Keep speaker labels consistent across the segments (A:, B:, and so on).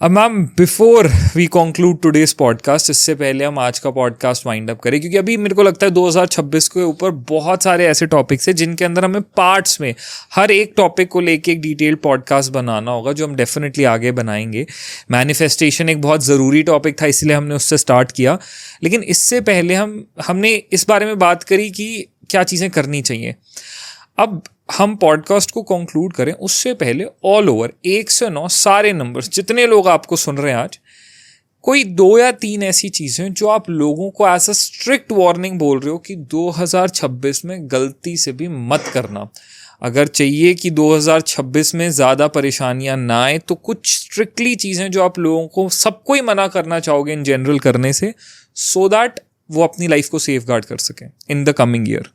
A: अब ma'am, before we conclude today's podcast, इससे पहले हम आज का पॉडकास्ट वाइंड अप करें, क्योंकि अभी मेरे को लगता है 2026 के ऊपर बहुत सारे ऐसे टॉपिक्स हैं जिनके अंदर हमें पार्ट्स में हर एक टॉपिक को लेके एक डिटेल्ड पॉडकास्ट बनाना होगा, जो हम डेफिनेटली आगे बनाएंगे। मैनिफेस्टेशन एक बहुत ज़रूरी टॉपिक था, इसलिए हमने उससे स्टार्ट किया। लेकिन इससे पहले हमने इस बारे में बात करी कि क्या चीज़ें करनी चाहिए। अब हम पॉडकास्ट को कंक्लूड करें उससे पहले ऑल ओवर 1 से 9 सारे नंबर्स, जितने लोग आपको सुन रहे हैं आज, कोई 2 या 3 ऐसी चीज़ें जो आप लोगों को एज अ स्ट्रिक्ट वार्निंग बोल रहे हो कि 2026 में गलती से भी मत करना। अगर चाहिए कि 2026 में ज़्यादा परेशानियां ना आए, तो कुछ स्ट्रिक्टली चीज़ें जो आप लोगों को सबको ही मना करना चाहोगे इन जनरल करने से, सो दैट वो अपनी लाइफ को सेफ गार्ड कर सकें इन द कमिंग ईयर।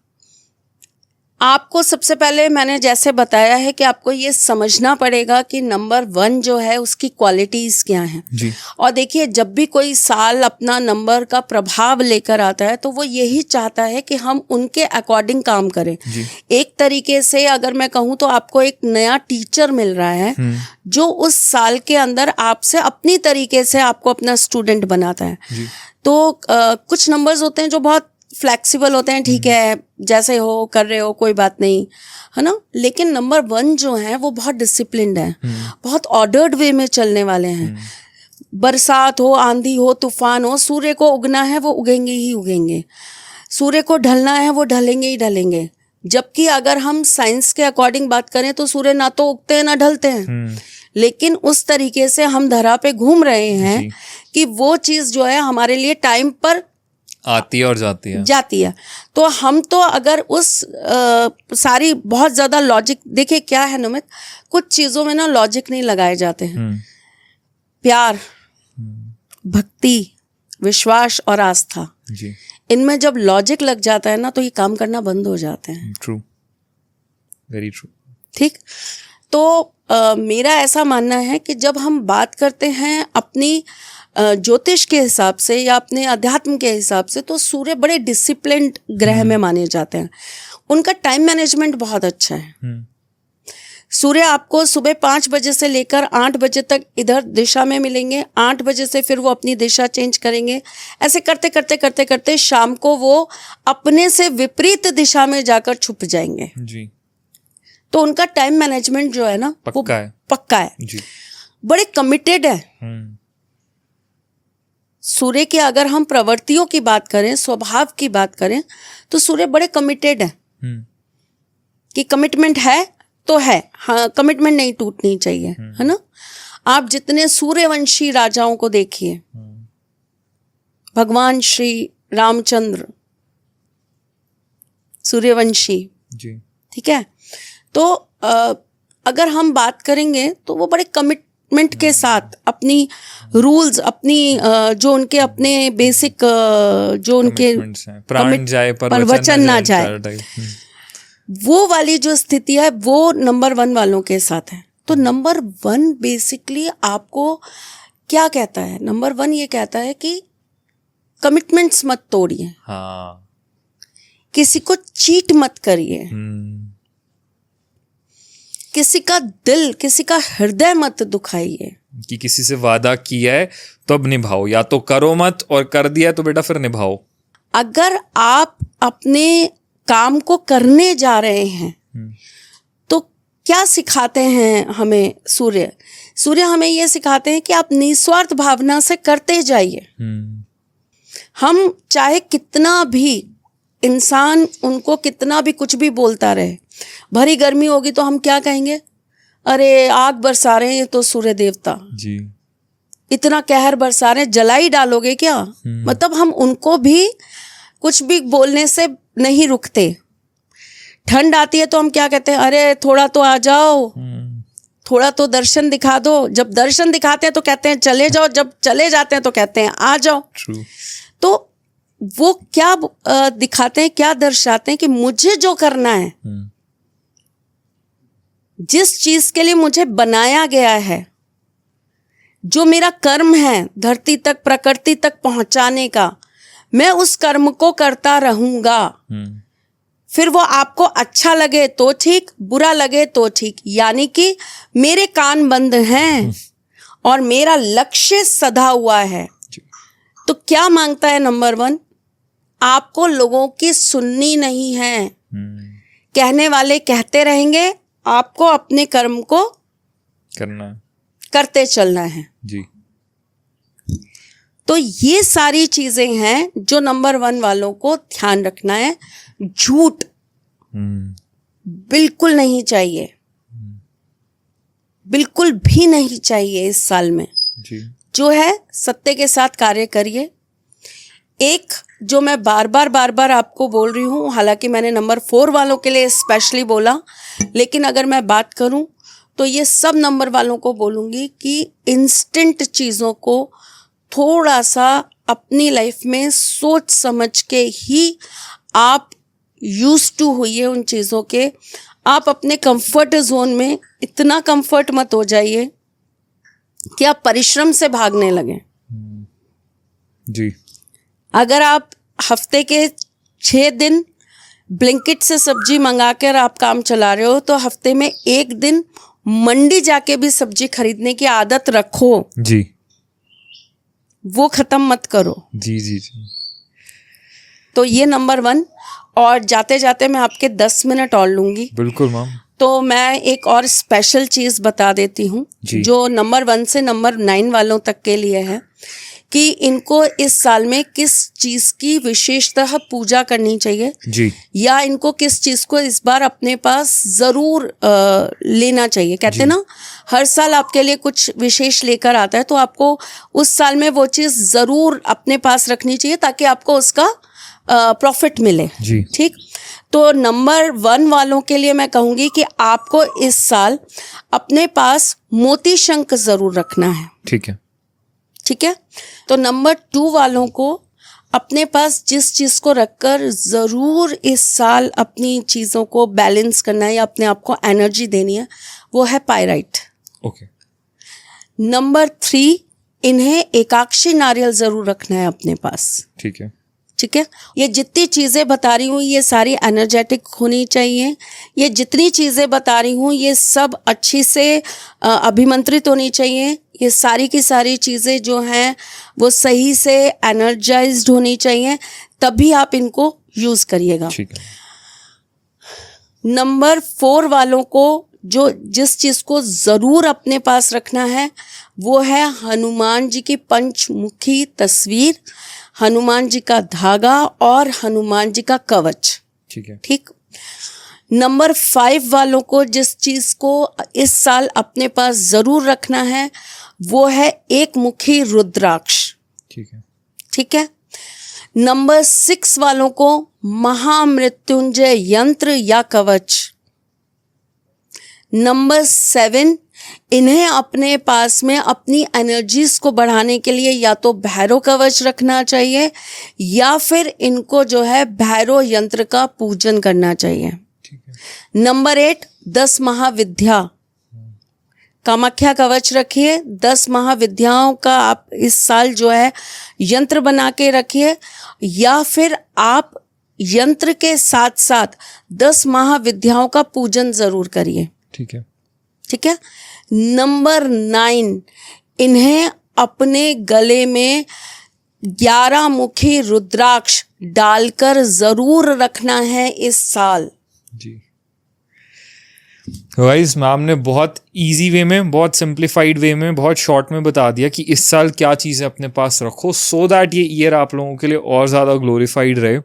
B: आपको सबसे पहले मैंने जैसे बताया है कि आपको ये समझना पड़ेगा कि नंबर 1 जो है उसकी क्वालिटीज़ क्या हैं
A: जी।
B: और देखिए, जब भी कोई साल अपना नंबर का प्रभाव लेकर आता है तो वो यही चाहता है कि हम उनके अकॉर्डिंग काम करें
A: जी।
B: एक तरीके से अगर मैं कहूँ तो आपको एक नया टीचर मिल रहा है जो उस साल के अंदर आपसे अपनी तरीके से आपको अपना स्टूडेंट बनाता है।
A: जी।
B: तो कुछ नंबर्स होते हैं जो बहुत फ्लेक्सिबल होते हैं, ठीक है जैसे हो कर रहे हो कोई बात नहीं, है ना। लेकिन नंबर 1 जो है वो बहुत डिसिप्लिन्ड है, बहुत ऑर्डर्ड वे में चलने वाले हैं। बरसात हो, आंधी हो, तूफान हो, सूर्य को उगना है वो उगेंगे ही उगेंगे, सूर्य को ढलना है वो ढलेंगे ही ढलेंगे। जबकि अगर हम साइंस के अकॉर्डिंग बात करें तो सूर्य ना तो उगते हैं ना ढलते हैं, लेकिन उस तरीके से हम धरा पे घूम रहे हैं कि वो चीज़ जो है हमारे लिए टाइम पर
A: आती है और जाती है।
B: तो हम तो अगर उस सारी बहुत ज़्यादा लॉजिक, देखिए क्या है नमित, कुछ चीज़ों में ना लॉजिक नहीं लगाए जाते हैं। प्यार, भक्ति, विश्वास और आस्था,
A: जी,
B: इनमें जब लॉजिक लग जाता है ना तो ये काम करना बंद हो जाते हैं।
A: True, very true.
B: ठीक, तो मेरा ऐसा मानना है कि जब हम बात करते हैं अपनी ज्योतिष के हिसाब से या अपने अध्यात्म के हिसाब से, तो सूर्य बड़े डिसिप्लिन्ड ग्रह में माने जाते हैं। उनका टाइम मैनेजमेंट बहुत अच्छा है। सूर्य आपको सुबह 5 बजे से लेकर 8 बजे तक इधर दिशा में मिलेंगे, 8 बजे से फिर वो अपनी दिशा चेंज करेंगे। ऐसे करते करते करते करते शाम को वो अपने से विपरीत दिशा में जाकर छुप जाएंगे
A: जी।
B: तो उनका टाइम मैनेजमेंट जो है ना वो पक्का है
A: जी।
B: बड़े कमिटेड है। सूर्य की अगर हम प्रवृत्तियों की बात करें, स्वभाव की बात करें, तो सूर्य बड़े कमिटेड है कि कमिटमेंट है तो है, हाँ कमिटमेंट नहीं टूटनी चाहिए, है ना। आप जितने सूर्यवंशी राजाओं को देखिए, भगवान श्री रामचंद्र सूर्यवंशी जी, ठीक है। तो अगर हम बात करेंगे तो वो बड़े कमिटमेंट के साथ अपनी रूल्स, अपनी जो उनके अपने बेसिक जो उनके
A: प्राण जाए पर
B: वचन ना जाए, वो वाली जो स्थिति है वो नंबर 1 वालों के साथ है। तो नंबर 1 बेसिकली आपको क्या कहता है? नंबर 1 ये कहता है कि कमिटमेंट्स मत तोड़िए,
A: हाँ,
B: किसी को चीट मत करिए, किसी का दिल, किसी का हृदय मत दुखाइए।
A: कि किसी से वादा किया है तो अब निभाओ, या तो करो मत, और कर दिया तो बेटा फिर निभाओ।
B: अगर आप अपने काम को करने जा रहे हैं तो क्या सिखाते हैं हमें सूर्य? सूर्य हमें ये सिखाते हैं कि आप निस्वार्थ भावना से करते जाइए। हम चाहे कितना भी इंसान उनको कितना भी कुछ भी बोलता रहे, भरी गर्मी होगी तो हम क्या कहेंगे? अरे आग बरसा रहे हैं तो सूर्य देवता जी, इतना कहर बरसा रहे हैं, जला ही डालोगे क्या? मतलब हम उनको भी कुछ भी बोलने से नहीं रुकते। ठंड आती है तो हम क्या कहते हैं? अरे थोड़ा तो आ जाओ, थोड़ा तो दर्शन दिखा दो। जब दर्शन दिखाते हैं तो कहते हैं चले जाओ, जब चले जाते हैं तो कहते हैं आ जाओ। True. तो वो क्या दिखाते हैं, क्या दर्शाते हैं कि मुझे जो करना है, जिस चीज के लिए मुझे बनाया गया है, जो मेरा कर्म है धरती तक, प्रकृति तक पहुंचाने का, मैं उस कर्म को करता रहूंगा। फिर वो आपको अच्छा लगे तो ठीक, बुरा लगे तो ठीक, यानी कि मेरे कान बंद हैं और मेरा लक्ष्य सधा हुआ है, तो क्या मांगता है नंबर 1? आपको लोगों की सुननी नहीं है। कहने वाले कहते रहेंगे, आपको अपने कर्म को करते चलना है
A: जी।
B: तो ये सारी चीजें हैं जो नंबर 1 वालों को ध्यान रखना है। झूठ बिल्कुल नहीं चाहिए, बिल्कुल भी नहीं चाहिए इस साल में
A: जी।
B: जो है सत्य के साथ कार्य करिए। एक जो मैं बार बार आपको बोल रही हूँ, हालांकि मैंने नंबर 4 वालों के लिए स्पेशली बोला, लेकिन अगर मैं बात करूँ तो ये सब नंबर वालों को बोलूँगी कि इंस्टेंट चीज़ों को थोड़ा सा अपनी लाइफ में सोच समझ के ही आप यूज टू होइए उन चीज़ों के। आप अपने कंफर्ट जोन में इतना कंफर्ट मत हो जाइए कि आप परिश्रम से भागने लगें
A: जी।
B: अगर आप हफ्ते के 6 दिन ब्लिंकिट से सब्जी मंगा कर आप काम चला रहे हो, तो हफ्ते में 1 दिन मंडी जाके भी सब्जी खरीदने की आदत रखो
A: जी।
B: वो खत्म मत करो
A: जी जी जी।
B: तो ये नंबर 1। और जाते जाते मैं आपके 10 मिनट और लूंगी।
A: बिल्कुल मैम।
B: तो मैं एक और स्पेशल चीज़ बता देती हूँ जो नंबर 1 से नंबर 9 वालों तक के लिए है कि इनको इस साल में किस चीज़ की विशेषतः पूजा करनी चाहिए
A: जी,
B: या इनको किस चीज़ को इस बार अपने पास ज़रूर लेना चाहिए। कहते हैं ना, हर साल आपके लिए कुछ विशेष लेकर आता है, तो आपको उस साल में वो चीज़ ज़रूर अपने पास रखनी चाहिए ताकि आपको उसका प्रॉफिट मिले। ठीक, तो नंबर 1 वालों के लिए मैं कहूँगी कि आपको इस साल अपने पास मोती शंख ज़रूर रखना है।
A: ठीक है,
B: ठीक है। तो नंबर 2 वालों को अपने पास जिस चीज़ को रखकर ज़रूर इस साल अपनी चीज़ों को बैलेंस करना है या अपने आप को एनर्जी देनी है, वो है पायराइट।
A: ओके।
B: नंबर 3, इन्हें एकाक्षी नारियल ज़रूर रखना है अपने पास।
A: ठीक है,
B: ठीक है। ये जितनी चीज़ें बता रही हूँ ये सारी एनर्जेटिक होनी चाहिए। ये जितनी चीज़ें बता रही हूँ ये सब अच्छी से अभिमंत्रित होनी चाहिए। ये सारी की सारी चीज़ें जो हैं वो सही से एनर्जाइज्ड होनी चाहिए, तभी आप इनको यूज़ करिएगा।
A: ठीक है।
B: नंबर 4 वालों को जो जिस चीज़ को ज़रूर अपने पास रखना है वो है हनुमान जी की पंचमुखी तस्वीर, हनुमान जी का धागा और हनुमान जी का कवच।
A: ठीक है।
B: ठीक। नंबर 5 वालों को जिस चीज़ को इस साल अपने पास ज़रूर रखना है वो है एक मुखी रुद्राक्ष।
A: ठीक है।
B: ठीक है। नंबर 6 वालों को महामृत्युंजय यंत्र या कवच। नंबर 7, इन्हें अपने पास में अपनी एनर्जीज को बढ़ाने के लिए या तो भैरव कवच रखना चाहिए या फिर इनको जो है भैरव यंत्र का पूजन करना चाहिए।
A: ठीक है।
B: नंबर 8, 10 महाविद्या कामाख्या कवच रखिए। 10 महाविद्याओं का आप इस साल जो है यंत्र बना के रखिए, या फिर आप यंत्र के साथ साथ 10 महाविद्याओं का पूजन जरूर करिए।
A: ठीक है।
B: ठीक है। नंबर 9, इन्हें अपने गले में 11 मुखी रुद्राक्ष डालकर जरूर रखना है इस साल।
A: जी गाइस, मैम ने बहुत इजी वे में, बहुत सिंप्लीफाइड वे में, बहुत शॉर्ट में बता दिया कि इस साल क्या चीज़ें अपने पास रखो, सो दैट ये ईयर आप लोगों के लिए और ज़्यादा ग्लोरीफाइड रहे।